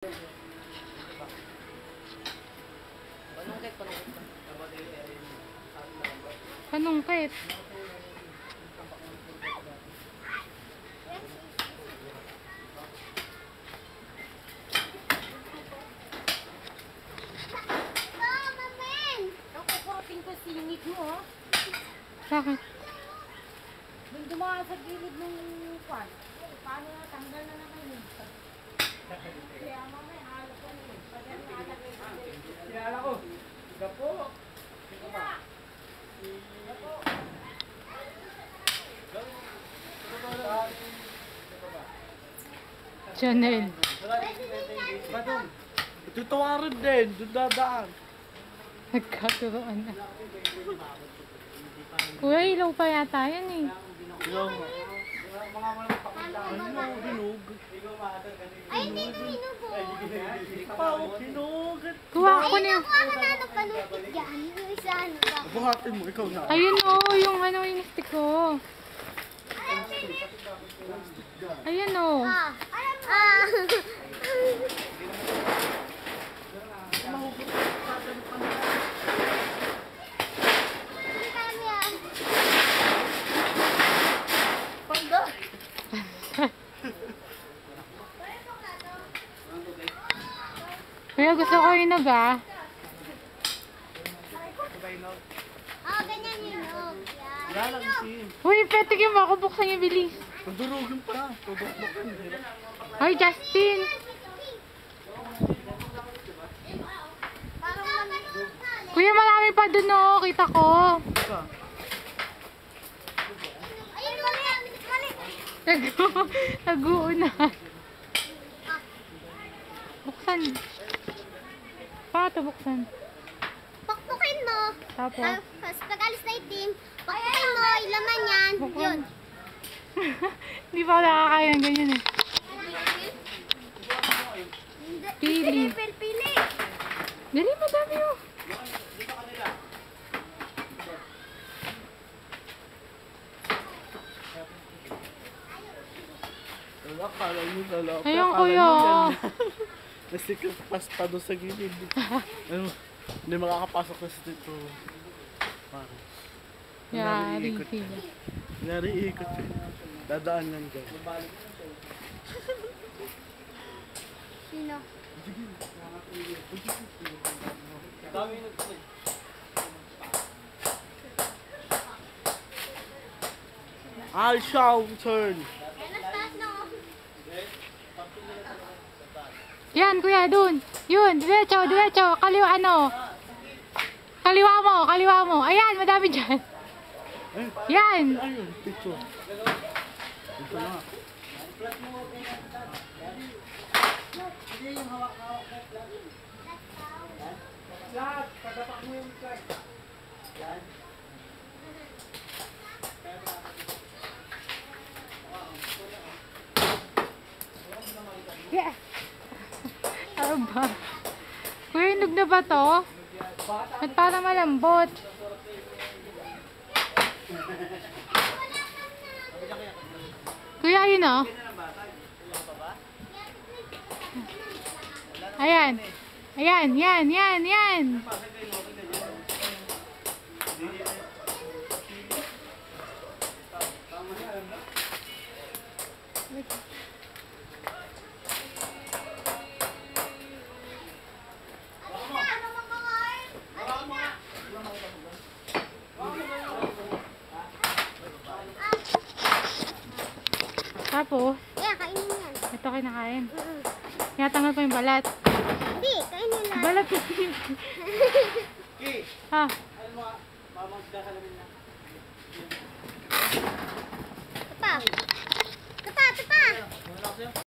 Panungkit. Singit mo, oh. Bakit? Nung dumaan sa gilid ng kwan, paano na tanggal na naman yun? Kaya mamaya, halo ko na yun. Pagyan na alagay ko. Kilala ko. Gapo. Gapo. Chanel. Badong. Tutuwarin din. Doon dadaan. Nagkaturoan na. Kuya, ilaw pa yata yan eh. Ilaw mo. Ano? Hinog. Ay, hindi ko hinugo. Pao, hinog. Kuha ako na yun. Ako na nagpanupit dyan. Yung isa ano ba? Buhatin mo, ikaw na. Ayun oh, yung ano yung stick ko. Ayun oh. Kuya, gusto ko hinog ah. Ganyan hinog. Yan lang isin. Uy, petikin mo ako, buksan niyo bilis. Pagdurugin pa. Tudok-dok. Ay, Justin. Kuya, marami pa dun oh, kita ko. Ayun, mali. Nag-uunan. Buksan. Paano ito buksan? Pakpukin mo. Tapos? Pag alis na itim, pakpukin mo, ilaman yan. Yun. Hindi pa ako nakakaya ng ganyan eh. Pili. Pili. Dali, madami oh. Akala nyo dalawa. Ayun, kuya. Nasikat pa doon sa gilid. Ano, hindi makakapasok na sa dito. Yari sila. Yari ikot yun. Dadaan yan dyan. Sino? I shall turn. Yan, kuya, dun. Yun, diretso, diretso. Kaliwa, ano. Kaliwa mo. Ayan, madami dyan. Yan. Ayun, picture. Ito na. Yeah. Ano ba? Kuya, hinog na ba to? At parang malambot. Kuya, yun oh. Ayan. Yan. Tapos, Kainin yan. ito kinakain. Tinatanggal ko yung balat. Hindi, kainin lang. Balat ko. Ha? Tapa.